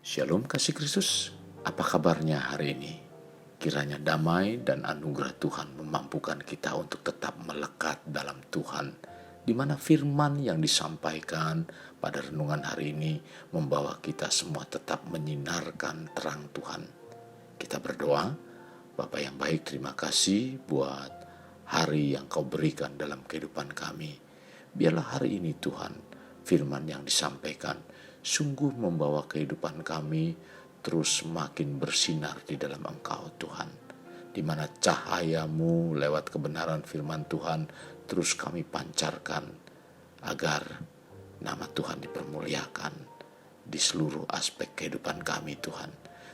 Shalom kasih Kristus, apa kabarnya hari ini? Kiranya damai dan anugerah Tuhan memampukan kita untuk tetap melekat dalam Tuhan, di mana firman yang disampaikan pada renungan hari ini membawa kita semua tetap menyinarkan terang Tuhan. Kita berdoa. Bapa yang baik, terima kasih buat hari yang Kau berikan dalam kehidupan kami. Biarlah hari ini Tuhan, firman yang disampaikan sungguh membawa kehidupan kami terus semakin bersinar di dalam Engkau Tuhan, di mana cahayamu lewat kebenaran firman Tuhan terus kami pancarkan agar nama Tuhan dipermuliakan di seluruh aspek kehidupan kami Tuhan.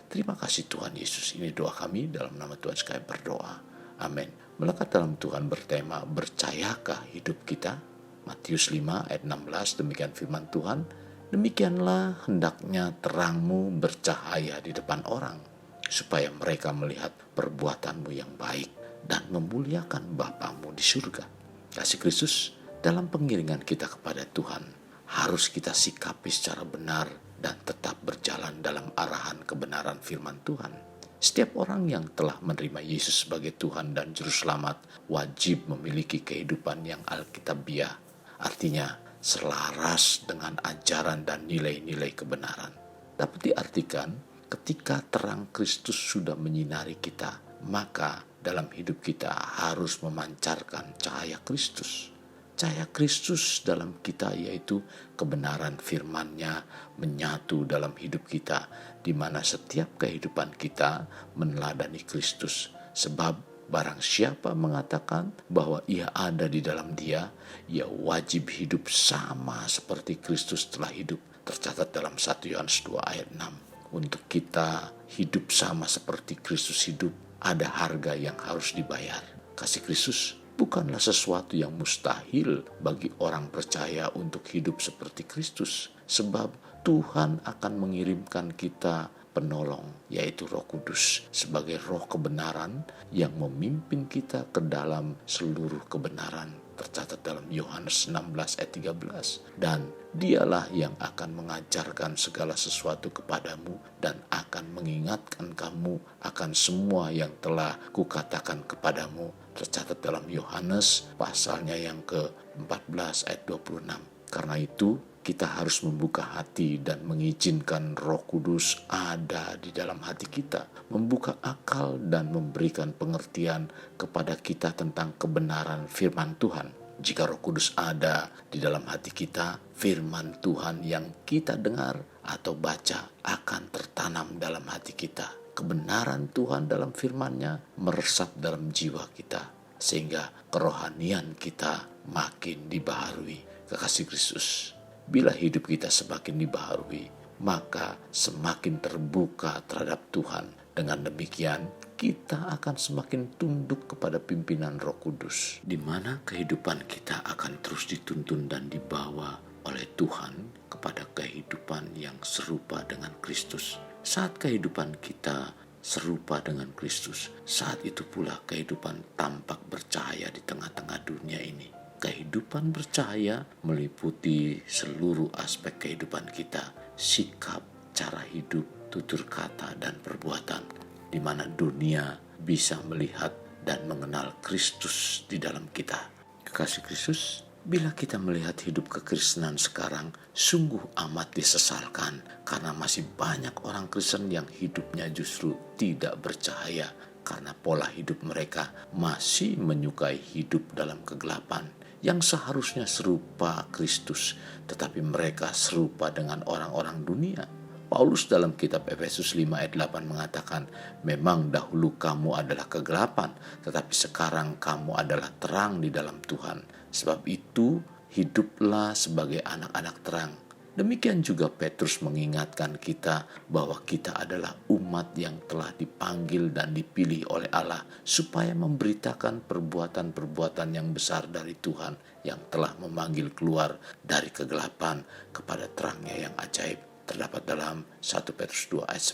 Terima kasih Tuhan Yesus, ini doa kami dalam nama Tuhan sekali berdoa. Amin. Melekat dalam Tuhan bertema percayakah hidup kita? Matius 5 ayat 16, demikian firman Tuhan. Demikianlah hendaknya terangmu bercahaya di depan orang, supaya mereka melihat perbuatanmu yang baik dan memuliakan Bapamu di surga. Kasih Kristus, dalam pengiringan kita kepada Tuhan, harus kita sikapi secara benar dan tetap berjalan dalam arahan kebenaran firman Tuhan. Setiap orang yang telah menerima Yesus sebagai Tuhan dan Juru Selamat wajib memiliki kehidupan yang alkitabiah, artinya selaras dengan ajaran dan nilai-nilai kebenaran. Dapat diartikan, ketika terang Kristus sudah menyinari kita, maka dalam hidup kita harus memancarkan cahaya Kristus. Cahaya Kristus dalam kita yaitu kebenaran firman-Nya menyatu dalam hidup kita, di mana setiap kehidupan kita meneladani Kristus. Sebab barang siapa mengatakan bahwa ia ada di dalam Dia, ia wajib hidup sama seperti Kristus telah hidup. Tercatat dalam 1 Yohanes 2 ayat 6. Untuk kita hidup sama seperti Kristus hidup, ada harga yang harus dibayar. Kasih Kristus bukanlah sesuatu yang mustahil bagi orang percaya untuk hidup seperti Kristus. Sebab Tuhan akan mengirimkan kita penolong, yaitu Roh Kudus, sebagai roh kebenaran yang memimpin kita ke dalam seluruh kebenaran. Tercatat dalam Yohanes 16 ayat 13. Dan dialah yang akan mengajarkan segala sesuatu kepadamu dan akan mengingatkan kamu akan semua yang telah kukatakan kepadamu. Tercatat dalam Yohanes pasalnya yang ke-14 ayat 26. Karena itu kita harus membuka hati dan mengizinkan Roh Kudus ada di dalam hati kita, membuka akal dan memberikan pengertian kepada kita tentang kebenaran firman Tuhan. Jika Roh Kudus ada di dalam hati kita, firman Tuhan yang kita dengar atau baca akan tertanam dalam hati kita. Kebenaran Tuhan dalam firman-Nya meresap dalam jiwa kita, sehingga kerohanian kita makin dibaharui. Kekasih Kristus, bila hidup kita semakin dibaharui, maka semakin terbuka terhadap Tuhan. Dengan demikian, kita akan semakin tunduk kepada pimpinan Roh Kudus, di mana kehidupan kita akan terus dituntun dan dibawa oleh Tuhan kepada kehidupan yang serupa dengan Kristus. Saat kehidupan kita serupa dengan Kristus, saat itu pula kehidupan tampak bercahaya di tengah-tengah dunia ini. Kehidupan bercahaya meliputi seluruh aspek kehidupan kita, sikap, cara hidup, tutur kata, dan perbuatan, di mana dunia bisa melihat dan mengenal Kristus di dalam kita. Kekasih Kristus, bila kita melihat hidup kekristenan sekarang, sungguh amat disesalkan karena masih banyak orang Kristen yang hidupnya justru tidak bercahaya karena pola hidup mereka masih menyukai hidup dalam kegelapan. Yang seharusnya serupa Kristus, tetapi mereka serupa dengan orang-orang dunia. Paulus dalam kitab Efesus 5 ayat 8 mengatakan, memang dahulu kamu adalah kegelapan, tetapi sekarang kamu adalah terang di dalam Tuhan. Sebab itu, hiduplah sebagai anak-anak terang. Demikian juga Petrus mengingatkan kita bahwa kita adalah umat yang telah dipanggil dan dipilih oleh Allah supaya memberitakan perbuatan-perbuatan yang besar dari Tuhan yang telah memanggil keluar dari kegelapan kepada terangnya yang ajaib. Terdapat dalam 1 Petrus 2 ayat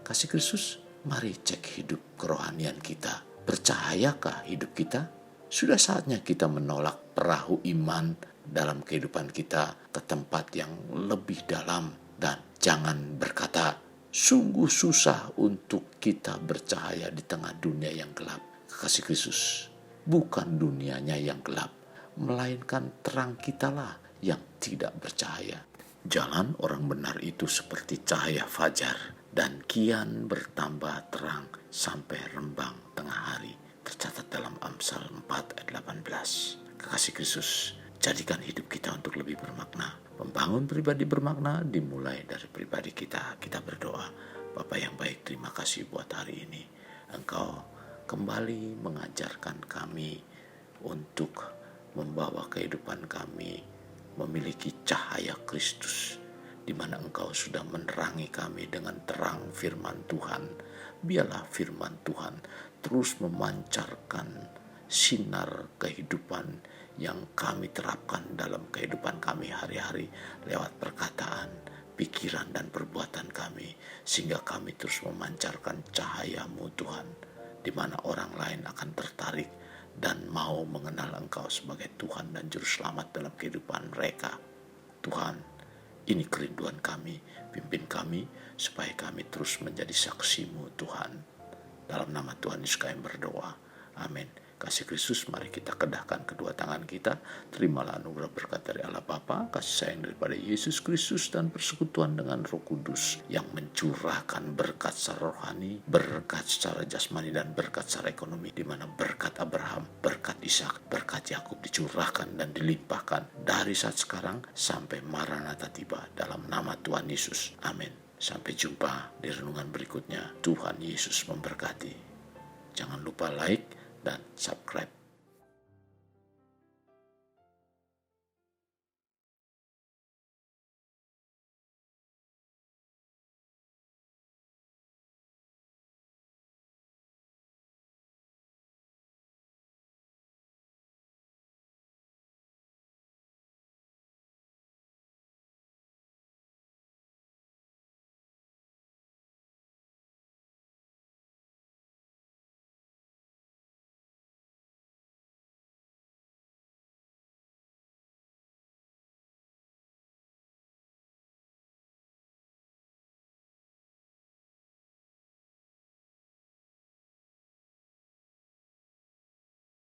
9. Kasih Kristus, mari cek hidup kerohanian kita. Bercahayakah hidup kita? Sudah saatnya kita menolak perahu iman dalam kehidupan kita ke tempat yang lebih dalam dan jangan berkata Sungguh susah untuk kita bercahaya di tengah dunia yang gelap. Kekasih Kristus, bukan dunianya yang gelap, melainkan terang kitalah yang tidak bercahaya. Jalan orang benar itu seperti cahaya fajar, dan kian bertambah terang sampai rembang tengah hari. Tercatat dalam Amsal 4 ayat 18. Kekasih Kristus, jadikan hidup kita untuk lebih bermakna. Membangun pribadi bermakna dimulai dari pribadi kita. Kita berdoa, Bapa yang baik, terima kasih buat hari ini. Engkau kembali mengajarkan kami untuk membawa kehidupan kami memiliki cahaya Kristus, di mana Engkau sudah menerangi kami dengan terang firman Tuhan. Biarlah firman Tuhan terus memancarkan sinar kehidupan yang kami terapkan dalam kehidupan kami hari-hari lewat perkataan, pikiran, dan perbuatan kami, sehingga kami terus memancarkan cahaya-Mu Tuhan, di mana orang lain akan tertarik dan mau mengenal Engkau sebagai Tuhan dan Juru Selamat dalam kehidupan mereka. Tuhan, ini kerinduan kami, pimpin kami supaya kami terus menjadi saksi-Mu Tuhan. Dalam nama Tuhan Yesus kami berdoa. Amin. Kasih Kristus, mari kita kedahkan kedua tangan kita. Terimalah anugerah berkat dari Allah Bapa, kasih sayang daripada Yesus Kristus, dan persekutuan dengan Roh Kudus yang mencurahkan berkat secara rohani, berkat secara jasmani, dan berkat secara ekonomi, di mana berkat Abraham, berkat Ishak, berkat Yakub dicurahkan dan dilimpahkan dari saat sekarang sampai Maranatha tiba, dalam nama Tuhan Yesus. Amin. Sampai jumpa di renungan berikutnya. Tuhan Yesus memberkati. Jangan lupa like dan subscribe.